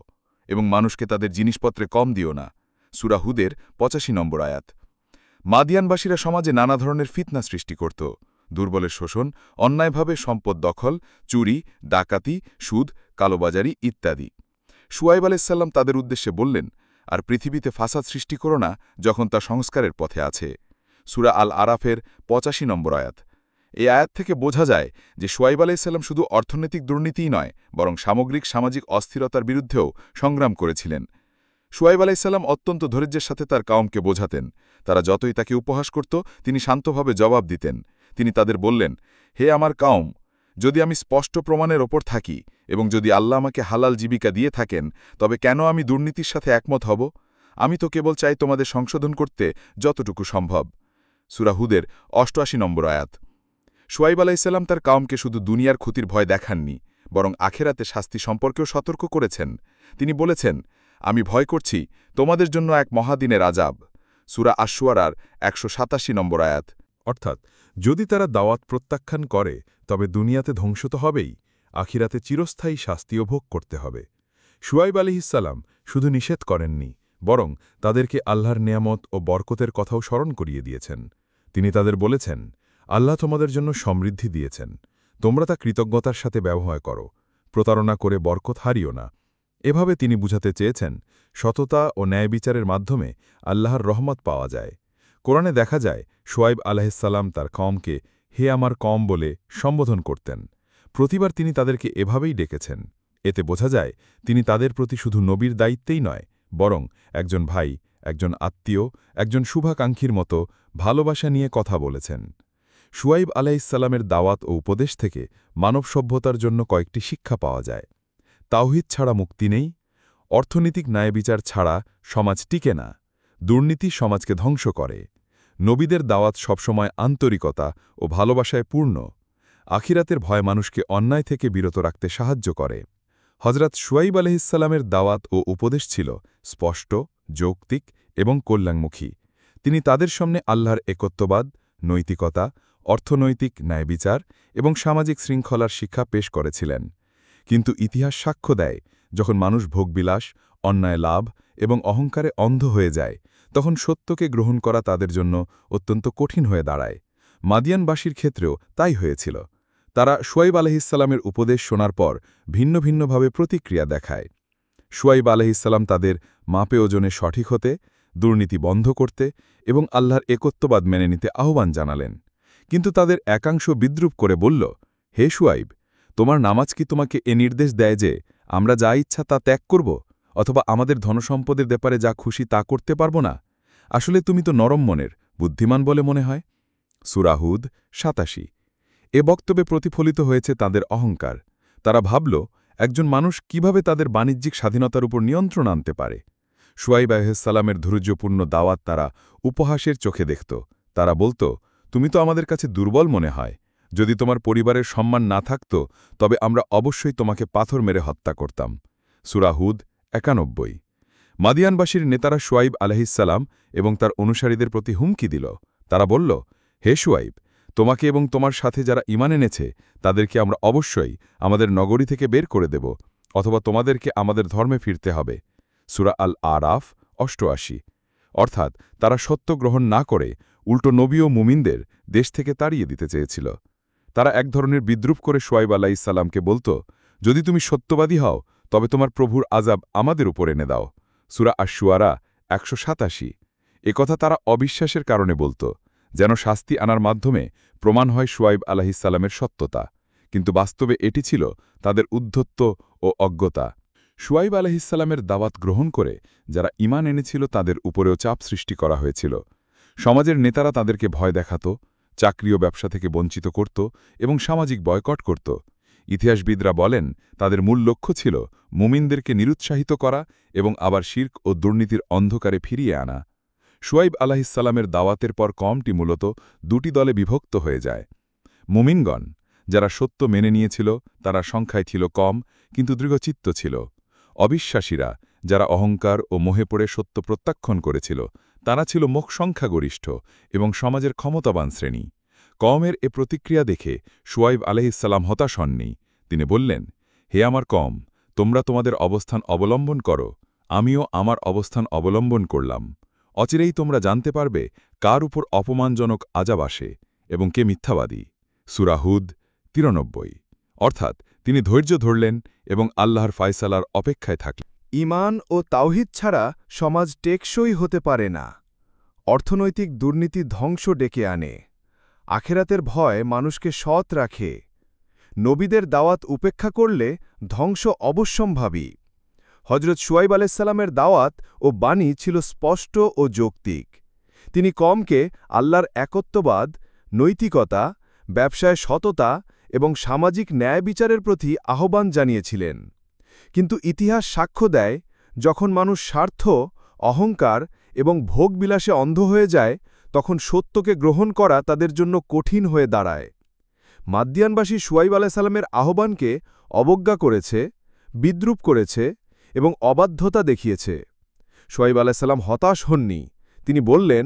Speaker 3: এবং মানুষকে তাদের জিনিসপত্রে কম দিও না। সূরা হুদের ৮৫ নম্বর আয়াত। মাদিয়ানবাসীরা সমাজে নানা ধরনের ফিতনা সৃষ্টি করত। দুর্বলের শোষণ, অন্যায়ভাবে সম্পদ দখল, চুরি, ডাকাতি, সুদ, কালোবাজারি ইত্যাদি। শুয়াইব আলাইহিসসালাম তাদের উদ্দেশ্যে বললেন, আর পৃথিবীতে ফাসাদ সৃষ্টি করো না যখন তা সংস্কারের পথে আছে। সূরা আল আরাফের ৮৫ নম্বর আয়াত। এই আয়াত থেকে বোঝা যায় যে শুয়াইব আলাইহিসসালাম শুধু অর্থনৈতিক দুর্নীতিই নয়, বরং সামগ্রিক সামাজিক অস্থিরতার বিরুদ্ধেও সংগ্রাম করেছিলেন। শুয়াইব আলাইহিসসালাম অত্যন্ত ধৈর্যের সাথে তার কাউমকে বোঝাতেন। তারা যতই তাকে উপহাস করত, তিনি শান্তভাবে জবাব দিতেন। তিনি তাদের বললেন, হে আমার কাউম, যদি আমি স্পষ্ট প্রমাণের ওপর থাকি এবং যদি আল্লাহ আমাকে হালাল জীবিকা দিয়ে থাকেন, তবে কেন আমি দুর্নীতির সাথে একমত হব? আমি তো কেবল চাই তোমাদের সংশোধন করতে যতটুকু সম্ভব। সূরা হুদের ৮৮ নম্বর আয়াত। শুয়াইব আলাইহিসসালাম তার কাউমকে শুধু দুনিয়ার ক্ষতির ভয় দেখাননি, বরং আখেরাতে শাস্তি সম্পর্কেও সতর্ক করেছেন। তিনি বলেছেন, আমি ভয় করছি তোমাদের জন্য এক মহাদিনের আযাব। সূরা আশ-শুআরার ১৮৭ নম্বর আয়াত।
Speaker 4: অর্থাৎ যদি তারা দাওয়াত প্রত্যাখ্যান করে তবে দুনিয়াতে ধ্বংস তো হবেই, আখিরাতে চিরস্থায়ী শাস্তিও ভোগ করতে হবে। শুয়াইব আলাইহিসসালাম শুধু নিষেধ করেননি, বরং তাদেরকে আল্লাহর নেয়ামত ও বরকতের কথাও স্মরণ করিয়ে দিয়েছেন। তিনি তাদের বলেছেন, আল্লাহ তোমাদের জন্য সমৃদ্ধি দিয়েছেন, তোমরা তা কৃতজ্ঞতার সাথে ব্যবহার করো, প্রতারণা করে বরকত হারিও না। এভাবে তিনি বুঝাতে চেয়েছেন, সততা ও ন্যায় বিচারের মাধ্যমে আল্লাহর রহমত পাওয়া যায়। কোরআনে দেখা যায় শুয়াইব আলাইহিসসালাম তার কওমকে হে আমার কওম বলে সম্বোধন করতেন। প্রতিবার তিনি তাদেরকে এভাবেই ডেকেছেন। এতে বোঝা যায় তিনি তাদের প্রতি শুধু নবীর দায়িত্বেই নয়, বরং একজন ভাই, একজন আত্মীয়, একজন শুভাকাঙ্ক্ষীর মতো ভালোবাসা নিয়ে কথা বলেছেন। শুয়াইব আলাইহিসসালামের দাওয়াত ও উপদেশ থেকে মানব সভ্যতার জন্য কয়েকটি শিক্ষা পাওয়া যায়। তাওহীদ ছাড়া মুক্তি নেই, অর্থনৈতিক ন্যায়বিচার ছাড়া সমাজ টিকে না, দুর্নীতি সমাজকে ধ্বংস করে, নবীদের দাওয়াত সবসময় আন্তরিকতা ও ভালোবাসায় পূর্ণ, আখিরাতের ভয় মানুষকে অন্যায় থেকে বিরত রাখতে সাহায্য করে। হজরত শুয়াইব আলাইহিসসালামের দাওয়াত ও উপদেশ ছিল স্পষ্ট, যৌক্তিক এবং কল্যাণমুখী। তিনি তাদের সামনে আল্লাহর একত্ববাদ, নৈতিকতা, অর্থনৈতিক ন্যায়বিচার এবং সামাজিক শৃঙ্খলার শিক্ষা পেশ করেছিলেন। কিন্তু ইতিহাস সাক্ষ্য দেয়, যখন মানুষ ভোগবিলাস, অন্যায় লাভ এবং অহংকারে অন্ধ হয়ে যায়, তখন সত্যকে গ্রহণ করা তাদের জন্য অত্যন্ত কঠিন হয়ে দাঁড়ায়। মাদিয়ানবাসীর ক্ষেত্রেও তাই হয়েছিল। তারা শুয়াইব আলাইহিসসালামের উপদেশ শোনার পর ভিন্ন ভিন্নভাবে প্রতিক্রিয়া দেখায়। শুয়াইব আলাইহিসসালাম তাদের মাপে ওজনে সঠিক হতে, দুর্নীতি বন্ধ করতে এবং আল্লাহর একত্ববাদ মেনে নিতে আহ্বান জানালেন। কিন্তু তাদের একাংশ বিদ্রূপ করে বলল, হে শুয়াইব, তোমার নামাজ কি তোমাকে এ নির্দেশ দেয় যে আমরা যা ইচ্ছা তা ত্যাগ করব, অথবা আমাদের ধনসম্পদের ব্যাপারে যা খুশি তা করতে পারব না? আসলে তুমি তো নরম মনের, বুদ্ধিমান বলে মনে হয়। সূরা হুদ ৮৭। এ বক্তব্যে প্রতিফলিত হয়েছে তাদের অহংকার। তারা ভাবল, একজন মানুষ কিভাবে তাদের বাণিজ্যিক স্বাধীনতার উপর নিয়ন্ত্রণ আনতে পারে। শুয়াইব আলাইহিসসালামের ধৈর্যপূর্ণ দাওয়াত তারা উপহাসের চোখে দেখত। তারা বলত, তুমি তো আমাদের কাছে দুর্বল মনে হয়। যদি তোমার পরিবারের সম্মান না থাকত, তবে আমরা অবশ্যই তোমাকে পাথর মেরে হত্যা করতাম। সূরা হুদ ৯১। মাদিয়ানবাসীর নেতারা শুয়াইব আলাইহিসসালাম এবং তার অনুসারীদের প্রতি হুমকি দিল। তারা বলল, হে শুয়াইব, তোমাকে এবং তোমার সাথে যারা ঈমান এনেছে তাদেরকে আমরা অবশ্যই আমাদের নগরী থেকে বের করে দেব, অথবা তোমাদেরকে আমাদের ধর্মে ফিরতে হবে। সূরা আল আরাফ ৮৮। অর্থাৎ তারা সত্য গ্রহণ না করে উল্টো নবী ও মুমিনদের দেশ থেকে তাড়িয়ে দিতে চেয়েছিল। তারা এক ধরনের বিদ্রূপ করে শুয়াইব আলাইহিসসালামকে বলত, যদি তুমি সত্যবাদী হও তবে তোমার প্রভুর আযাব আমাদের উপর এনে দাও। সূরা আশ-শুআরা ১৮৭। একথা তারা অবিশ্বাসের কারণে বলত, যেন শাস্তি আনার মাধ্যমে প্রমাণ হয় শুয়াইব আলাইহিসসালামের সত্যতা। কিন্তু বাস্তবে এটি ছিল তাদের উদ্ধত্ত ও অজ্ঞতা। শুয়াইব আলাইহিসসালামের দাওয়াত গ্রহণ করে যারা ঈমান এনেছিল তাদের উপরেও চাপ সৃষ্টি করা হয়েছিল। সমাজের নেতারা তাদেরকে ভয় দেখাত, চাকরি ও ব্যবসা থেকে বঞ্চিত করত এবং সামাজিক বয়কট করত। ইতিহাসবিদরা বলেন, তাদের মূল লক্ষ্য ছিল মুমিনদেরকে নিরুৎসাহিত করা এবং আবার শিরক ও দুর্নীতির অন্ধকারে ফিরিয়ে আনা। শুয়াইব আলাইহিসসালামের দাওয়াতের পর কওমটি মূলত দুটি দলে বিভক্ত হয়ে যায়। মুমিনগণ, যারা সত্য মেনে নিয়েছিল, তারা সংখ্যায় ছিল কম কিন্তু দৃঢ়চিত্ত ছিল। অবিশ্বাসীরা, যারা অহংকার ও মোহে পড়ে সত্য প্রত্যাখ্যান করেছিল, তারা ছিল সংখ্যাগরিষ্ঠ এবং সমাজের ক্ষমতাবান শ্রেণী। কওমের এ প্রতিক্রিয়া দেখে শুয়াইব আলাইহিসসালাম হতাশ হননি। তিনি বললেন, হে আমার কওম, তোমরা তোমাদের অবস্থান অবলম্বন করো, আমিও আমার অবস্থান অবলম্বন করলাম। অচিরেই তোমরা জানতে পারবে কার উপর অপমানজনক আযাব আসে এবং কে মিথ্যাবাদী। সূরা হুদ 93। অর্থাৎ তিনি ধৈর্য ধরলেন এবং আল্লাহর ফায়সালার অপেক্ষায় থাকলেন।
Speaker 3: ঈমান ও তাওহীদ ছাড়া সমাজ টেকসই হতে পারে না। অর্থনৈতিক দুর্নীতি ধ্বংস ডেকে আনে। আখেরাতের ভয় মানুষকে সৎ রাখে। নবীদের দাওয়াত উপেক্ষা করলে ধ্বংস অবশ্যম্ভাবী। হজরত শুয়াইব আলাইহিসসালামের দাওয়াত ও বাণী ছিল স্পষ্ট ও যৌক্তিক। তিনি কওমকে আল্লাহর একত্ববাদ, নৈতিকতা, ব্যবসায় সততা এবং সামাজিক ন্যায় বিচারের প্রতি আহ্বান জানিয়েছিলেন। কিন্তু ইতিহাস সাক্ষ্য দেয়, যখন মানুষ স্বার্থ, অহংকার এবং ভোগবিলাসে অন্ধ হয়ে যায়, তখন সত্যকে গ্রহণ করা তাদের জন্য কঠিন হয়ে দাঁড়ায়। মাদিয়ানবাসী শুয়াইব আলাইহিসসালামের আহ্বানকে অবজ্ঞা করেছে, বিদ্রূপ করেছে এবং অবাধ্যতা দেখিয়েছে। শুয়াইব আলাইহিসসালাম হতাশ হননি। তিনি বললেন,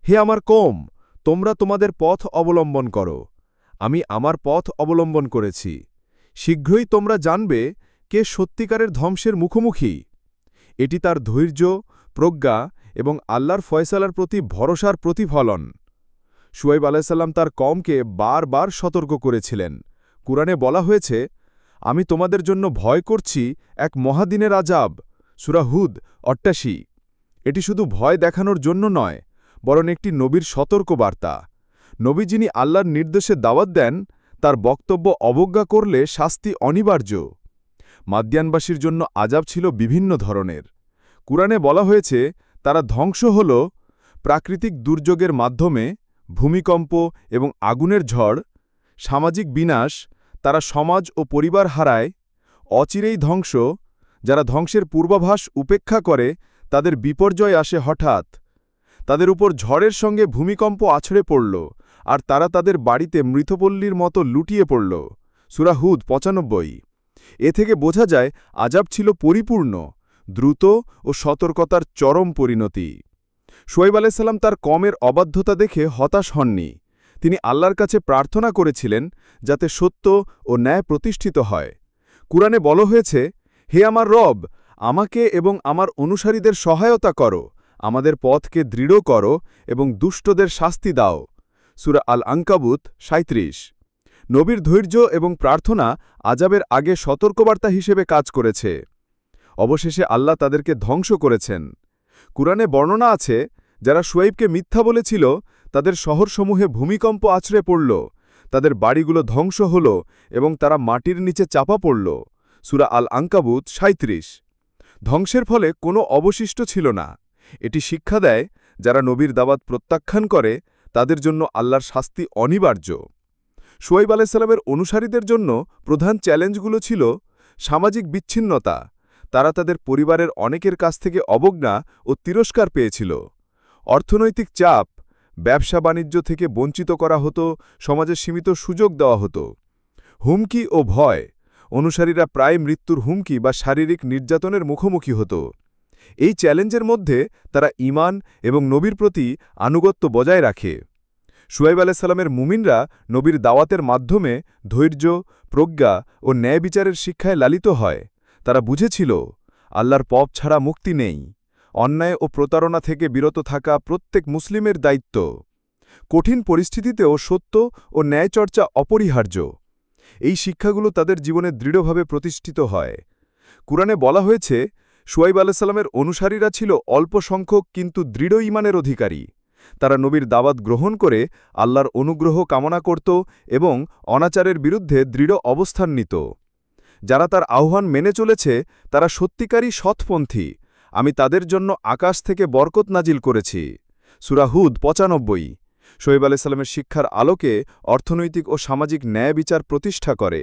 Speaker 3: হে আমার কওম, তোমরা তোমাদের পথ অবলম্বন করো, আমি আমার পথ অবলম্বন করেছি। শীঘ্রই তোমরা জানবে কে সত্যিকারের ধ্বংসের মুখোমুখি। এটি তার ধৈর্য, প্রজ্ঞা এবং আল্লাহর ফয়সালার প্রতি ভরসার প্রতিফলন। শুয়াইব আলাইহিসসালাম তার কওমকে বারবার সতর্ক করেছিলেন। কুরআনে বলা হয়েছে, আমি তোমাদের জন্য ভয় করছি এক মহাদিনের আযাব। সূরা হুদ ৮৮। এটি শুধু ভয় দেখানোর জন্য নয়, বরং একটি নবীর সতর্ক বার্তা। নবী যিনি আল্লাহর নির্দেশে দাওয়াত দেন, তার বক্তব্য অবজ্ঞা করলে শাস্তি অনিবার্য। মাদিয়ানবাসীর জন্য আযাব ছিল বিভিন্ন ধরনের। কুরআনে বলা হয়েছে, তারা ধ্বংস হল প্রাকৃতিক দুর্যোগের মাধ্যমে, ভূমিকম্প এবং আগুনের ঝড়, সামাজিক বিনাশ, তারা সমাজ ও পরিবার হারায়, অচিরেই ধ্বংস, যারা ধ্বংসের পূর্বাভাস উপেক্ষা করে তাদের বিপর্যয় আসে হঠাৎ। তাদের উপর ঝড়ের সঙ্গে ভূমিকম্প আছড়ে পড়ল, আর তারা তাদের বাড়িতে মৃতপল্লীর মতো লুটিয়ে পড়ল। সূরা হুদ ৯৫। এ থেকে বোঝা যায় আযাব ছিল পরিপূর্ণ, দ্রুত ও সতর্কতার চরম পরিণতি। শুয়াইব আলাইহিসসালাম তার কওমের অবাধ্যতা দেখে হতাশ হননি। তিনি আল্লাহর কাছে প্রার্থনা করেছিলেন যাতে সত্য ও ন্যায় প্রতিষ্ঠিত হয়। কুরআনে বলা হয়েছে, হে আমার রব, আমাকে এবং আমার অনুসারীদের সহায়তা করো, আমাদের পথকে দৃঢ় করো এবং দুষ্টদের শাস্তি দাও। সূরা আল আনকাবুত ৩৭। নবীর ধৈর্য এবং প্রার্থনা আযাবের আগে সতর্কবার্তা হিসেবে কাজ করেছে। অবশেষে আল্লাহ তাদেরকে ধ্বংস করেছেন। কুরআনে বর্ণনা আছে, যারা শুয়াইবকে মিথ্যা বলেছিল, তাদের শহরসমূহে ভূমিকম্প আছড়ে পড়ল, তাদের বাড়িগুলো ধ্বংস হল এবং তারা মাটির নিচে চাপা পড়ল। সূরা আল আনকাবুত ৩৭। ধ্বংসের ফলে কোনো অবশিষ্ট ছিল না। এটি শিক্ষা দেয়, যারা নবীর দাওয়াত প্রত্যাখ্যান করে তাদের জন্য আল্লাহর শাস্তি অনিবার্য। শুয়াইব আলাইহিসসালামের অনুসারীদের জন্য প্রধান চ্যালেঞ্জগুলো ছিল সামাজিক বিচ্ছিন্নতা। তারা তাদের পরিবারের অনেকের কাছ থেকে অবজ্ঞা ও তিরস্কার পেয়েছিল। অর্থনৈতিক চাপ, ব্যবসা বাণিজ্য থেকে বঞ্চিত করা হতো, সমাজে সীমিত সুযোগ দেওয়া হতো। হুমকি ও ভয়, অনুসারীরা প্রায় মৃত্যুর হুমকি বা শারীরিক নির্যাতনের মুখোমুখি হতো। এই চ্যালেঞ্জের মধ্যে তারা ঈমান এবং নবীর প্রতি আনুগত্য বজায় রাখে। শুয়াইব আলাইহিসসালামের মুমিনরা নবীর দাওয়াতের মাধ্যমে ধৈর্য, প্রজ্ঞা ও ন্যায় বিচারের শিক্ষায় লালিত হয়। তারা বুঝেছিল, আল্লাহর পথ ছাড়া মুক্তি নেই। অন্যায় ও প্রতারণা থেকে বিরত থাকা প্রত্যেক মুসলিমের দায়িত্ব। কঠিন পরিস্থিতিতেও সত্য ও ন্যায়চর্চা অপরিহার্য। এই শিক্ষাগুলো তাদের জীবনে দৃঢ়ভাবে প্রতিষ্ঠিত হয়। কুরআনে বলা হয়েছে, শুয়াইব আলাইহিসসালামের অনুসারীরা ছিল অল্প সংখ্যক কিন্তু দৃঢ় ঈমানের অধিকারী। তারা নবীর দাওয়াত গ্রহণ করে আল্লাহর অনুগ্রহ কামনা করত এবং অনাচারের বিরুদ্ধে দৃঢ় অবস্থান নিত। যারা তার আহ্বান মেনে চলেছে তারা সত্যিকারই সৎপন্থী। আমি তাদের জন্য আকাশ থেকে বরকত নাজিল করেছি। সূরা হুদ ৯৫। শুয়াইব আলাইহিসসালামের শিক্ষার আলোকে অর্থনৈতিক ও সামাজিক ন্যায় বিচার প্রতিষ্ঠা করে।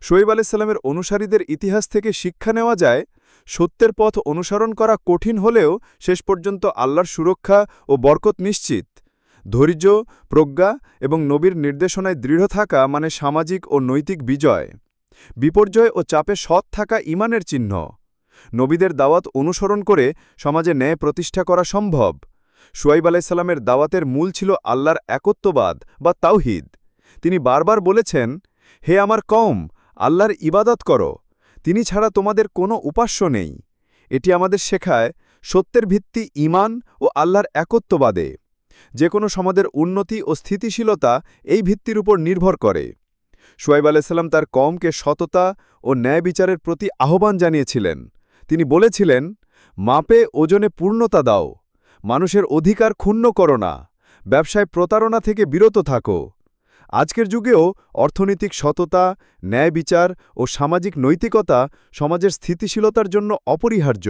Speaker 3: শুয়াইব আলাইহিসসালামের অনুসারীদের ইতিহাস থেকে শিক্ষা নেওয়া যায়, সত্যের পথ অনুসরণ করা কঠিন হলেও শেষ পর্যন্ত আল্লাহর সুরক্ষা ও বরকত নিশ্চিত। ধৈর্য, প্রজ্ঞা এবং নবীর নির্দেশনায় দৃঢ় থাকা মানে সামাজিক ও নৈতিক বিজয়। বিপর্যয় ও চাপে সৎ থাকা ঈমানের চিহ্ন। নবীদের দাওয়াত অনুসরণ করে সমাজে ন্যায় প্রতিষ্ঠা করা সম্ভব। শুয়াইব আলাইসাল্লামের দাওয়াতের মূল ছিল আল্লাহর একত্ববাদ বা তাওহীদ। তিনি বারবার বলেছেন, হে আমার কওম, আল্লাহর ইবাদত করো, তিনি ছাড়া তোমাদের কোনো উপাস্য নেই। এটি আমাদের শেখায় সত্যের ভিত্তি ঈমান ও আল্লাহর একত্ববাদে। যে কোনো সমাজের উন্নতি ও স্থিতিশীলতা এই ভিত্তির উপর নির্ভর করে। শুয়াইব আলাইসাল্লাম তার কওমকে সততা ও ন্যায় বিচারের প্রতি আহ্বান জানিয়েছিলেন। তিনি বলেছিলেন, মাপে ওজনে পূর্ণতা দাও, মানুষের অধিকার ক্ষুণ্ণ করো না, ব্যবসায় প্রতারণা থেকে বিরত থাকো। আজকের যুগেও অর্থনৈতিক সততা, ন্যায় বিচার ও সামাজিক নৈতিকতা সমাজের স্থিতিশীলতার জন্য অপরিহার্য।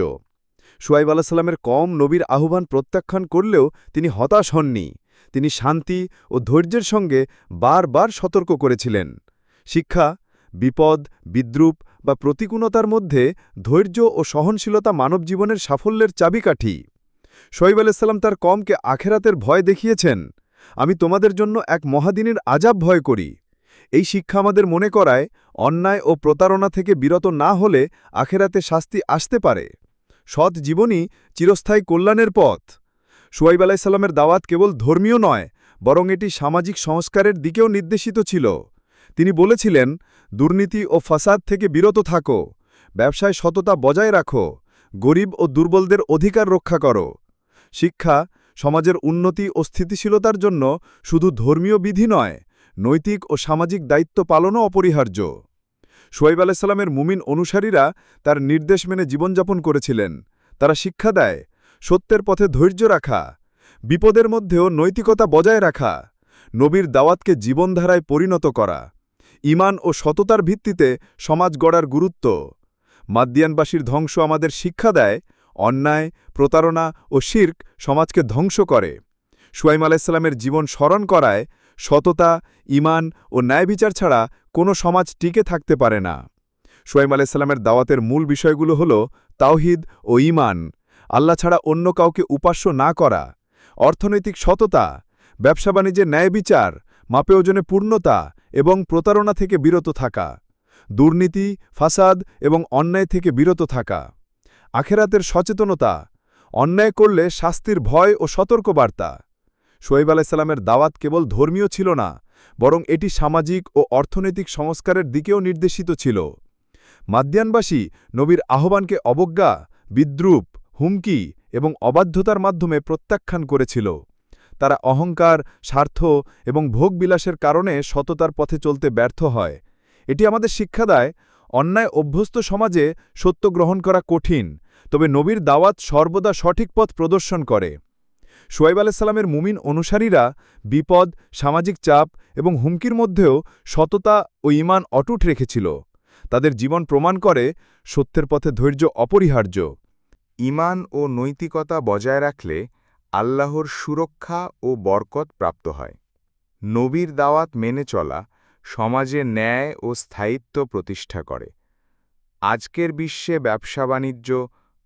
Speaker 3: শুয়াইব আলাইসাল্লামের কওম নবীর আহ্বান প্রত্যাখ্যান করলেও তিনি হতাশ হননি। তিনি শান্তি ও ধৈর্যের সঙ্গে বারবার সতর্ক করেছিলেন। শিক্ষা: বিপদ, বিদ্রূপ বা প্রতিকূলতার মধ্যে ধৈর্য ও সহনশীলতা মানবজীবনের সাফল্যের চাবিকাঠি। শুয়াইব আলাইসাল্লাম তার কওমকে আখেরাতের ভয় দেখিয়েছেন। আমি তোমাদের জন্য এক মহাদিনের আযাব ভয় করি। এই শিক্ষা আমাদের মনে করায় অন্যায় ও প্রতারণা থেকে বিরত না হলে আখেরাতে শাস্তি আসতে পারে। সৎ জীবনই চিরস্থায়ী কল্যাণের পথ। শুয়াইব আলাইসাল্লামের দাওয়াত কেবল ধর্মীয় নয়, বরং এটি সামাজিক সংস্কারের দিকেও নির্দেশিত ছিল। তিনি বলেছিলেন, দুর্নীতি ও ফাসাদ থেকে বিরত থাকো, ব্যবসায় সততা বজায় রাখো, গরিব ও দুর্বলদের অধিকার রক্ষা করো। শিক্ষা: সমাজের উন্নতি ও স্থিতিশীলতার জন্য শুধু ধর্মীয় বিধি নয়, নৈতিক ও সামাজিক দায়িত্ব পালনও অপরিহার্য। শুয়াইব আলাইসাল্লামের মুমিন অনুসারীরা তার নির্দেশ মেনে জীবনযাপন করেছিলেন। তারা শিক্ষা দেয় সত্যের পথে ধৈর্য রাখা, বিপদের মধ্যেও নৈতিকতা বজায় রাখা, নবীর দাওয়াতকে জীবনধারায় পরিণত করা, ঈমান ও সততার ভিত্তিতে সমাজ গড়ার গুরুত্ব। মাদিয়ানবাসীর ধ্বংস আমাদের শিক্ষা দেয় অন্যায়, প্রতারণা ও শিরক সমাজকে ধ্বংস করে। শুয়াইব আলাইসাল্লামের জীবন স্মরণ করায় সততা, ঈমান ও ন্যায়বিচার ছাড়া কোনো সমাজ টিকে থাকতে পারে না। শুয়াইব আলাইসাল্লামের দাওয়াতের মূল বিষয়গুলো হল তাওহীদ ও ঈমান, আল্লাহ ছাড়া অন্য কাউকে উপাস্য না করা, অর্থনৈতিক সততা, ব্যবসা বাণিজ্যে ন্যায় বিচার, মাপে ওজনে পূর্ণতা এবং প্রতারণা থেকে বিরত থাকা, দুর্নীতি, ফাসাদ এবং অন্যায় থেকে বিরত থাকা, আখেরাতের সচেতনতা, অন্যায় করলে শাস্তির ভয় ও সতর্কবার্তা। শুয়াইব আলাইসাল্লামের দাওয়াত কেবল ধর্মীয় ছিল না, বরং এটি সামাজিক ও অর্থনৈতিক সংস্কারের দিকেও নির্দেশিত ছিল। মাদিয়ানবাসী নবীর আহ্বানকে অবজ্ঞা, বিদ্রূপ, হুমকি এবং অবাধ্যতার মাধ্যমে প্রত্যাখ্যান করেছিল। তারা অহংকার, স্বার্থ এবং ভোগবিলাসের কারণে সততার পথে চলতে ব্যর্থ হয়। এটি আমাদের শিক্ষা দেয় অন্যায় অভ্যস্ত সমাজে সত্য গ্রহণ করা কঠিন, তবে নবীর দাওয়াত সর্বদা সঠিক পথ প্রদর্শন করে। শুয়াইব আলাইসাল্লামের মুমিন অনুসারীরা বিপদ, সামাজিক চাপ এবং হুমকির মধ্যেও সততা ও ঈমান অটুট রেখেছিল। তাদের জীবন প্রমাণ করে সত্যের পথে ধৈর্য অপরিহার্য।
Speaker 2: ঈমান ও নৈতিকতা বজায় রাখলে আল্লাহর সুরক্ষা ও বরকত প্রাপ্ত হয়। নবীর দাওয়াত মেনে চলা সমাজে ন্যায় ও স্থায়িত্ব প্রতিষ্ঠা করে। আজকের বিশ্বে ব্যবসা-বাণিজ্য,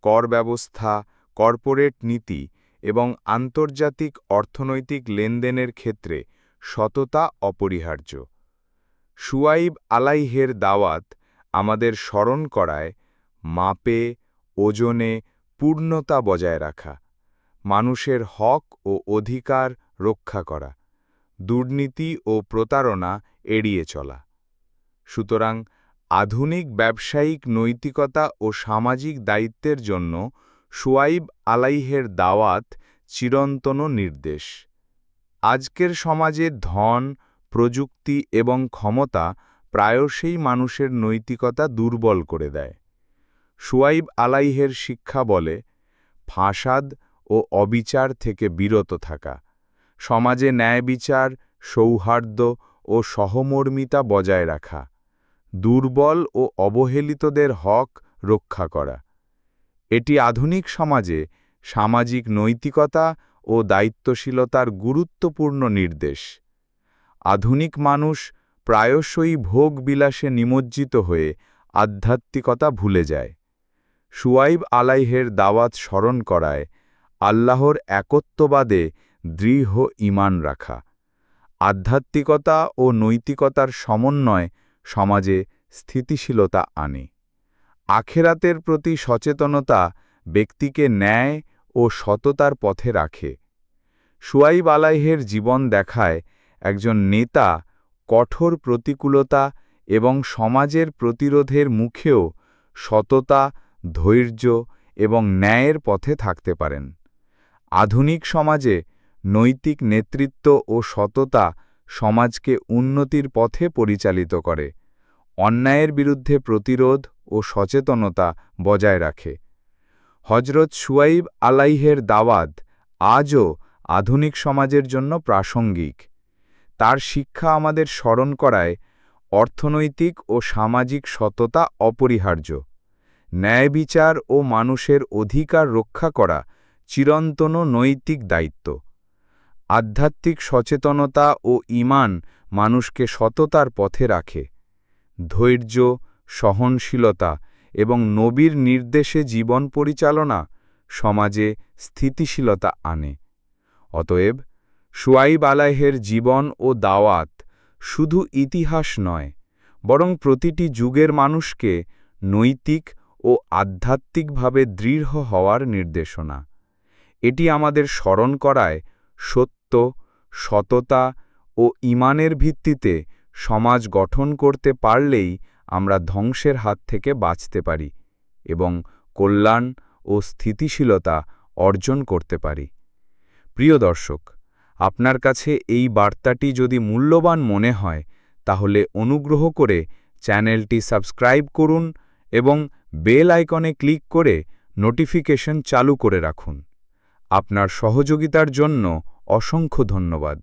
Speaker 2: কর ব্যবস্থা, কর্পোরেট নীতি এবং আন্তর্জাতিক অর্থনৈতিক লেনদেনের ক্ষেত্রে সততা অপরিহার্য। শুয়াইব আলাইহের দাওয়াত আমাদের স্মরণ করায় মাপে, ওজনে পূর্ণতা বজায় রাখা, মানুষের হক ও অধিকার রক্ষা করা, দুর্নীতি ও প্রতারণা এড়িয়ে চলা। সুতরাং আধুনিক ব্যবসায়িক নৈতিকতা ও সামাজিক দায়িত্বের জন্য শুয়াইব আলাইহের দাওয়াত চিরন্তন নির্দেশ। আজকের সমাজে ধন, প্রযুক্তি এবং ক্ষমতা প্রায়শই মানুষের নৈতিকতা দুর্বল করে দেয়। শুয়াইব আলাইহের শিক্ষা বলে, ফাসাদ ও অবিচার থেকে বিরত থাকা, সমাজে ন্যায় বিচার, সৌহার্দ্য ও সহমর্মিতা বজায় রাখা, দুর্বল ও অবহেলিতদের হক রক্ষা করা। এটি আধুনিক সমাজে সামাজিক নৈতিকতা ও দায়িত্বশীলতার গুরুত্বপূর্ণ নির্দেশ। আধুনিক মানুষ প্রায়শই ভোগবিলাসে নিমজ্জিত হয়ে আধ্যাত্মিকতা ভুলে যায়। শুয়াইব আলাইহের দাওয়াত স্মরণ করায় আল্লাহর একত্ববাদে দৃঢ় ঈমান রাখা। আধ্যাত্মিকতা ও নৈতিকতার সমন্বয় সমাজে স্থিতিশীলতা আনে। আখেরাতের প্রতি সচেতনতা ব্যক্তিকে ন্যায় ও সততার পথে রাখে। শুয়াইব আলাইহের জীবন দেখায় একজন নেতা কঠোর প্রতিকূলতা এবং সমাজের প্রতিরোধের মুখেও সততা, ধৈর্য এবং ন্যায়ের পথে থাকতে পারেন। আধুনিক সমাজে নৈতিক নেতৃত্ব ও সততা সমাজকে উন্নতির পথে পরিচালিত করে, অন্যায়ের বিরুদ্ধে প্রতিরোধ ও সচেতনতা বজায় রাখে। হজরত শুয়াইব আলাইহের দাওয়াত আজও আধুনিক সমাজের জন্য প্রাসঙ্গিক। তার শিক্ষা আমাদের স্মরণ করায় অর্থনৈতিক ও সামাজিক সততা অপরিহার্য, ন্যায় বিচার ও মানুষের অধিকার রক্ষা করা চিরন্তন নৈতিক দায়িত্ব। আধ্যাত্মিক সচেতনতা ও ঈমান মানুষকে সততার পথে রাখে। ধৈর্য, সহনশীলতা এবং নবীর নির্দেশে জীবন পরিচালনা সমাজে স্থিতিশীলতা আনে। অতএব শুয়াইব আলাইহের জীবন ও দাওয়াত শুধু ইতিহাস নয়, বরং প্রতিটি যুগের মানুষকে নৈতিক ও আধ্যাত্মিকভাবে দৃঢ় হওয়ার নির্দেশনা। এটি আমাদের স্মরণ করায় সত্য, সততা ও ঈমানের ভিত্তিতে সমাজ গঠন করতে পারলেই আমরা ধ্বংসের হাত থেকে বাঁচতে পারি এবং কল্যাণ ও স্থিতিশীলতা অর্জন করতে পারি। প্রিয় দর্শক, আপনার কাছে এই বার্তাটি যদি মূল্যবান মনে হয় তাহলে অনুগ্রহ করে চ্যানেলটি সাবস্ক্রাইব করুন এবং বেল আইকনে ক্লিক করে নোটিফিকেশন চালু করে রাখুন। আপনার সহযোগিতার জন্য অসংখ্য ধন্যবাদ।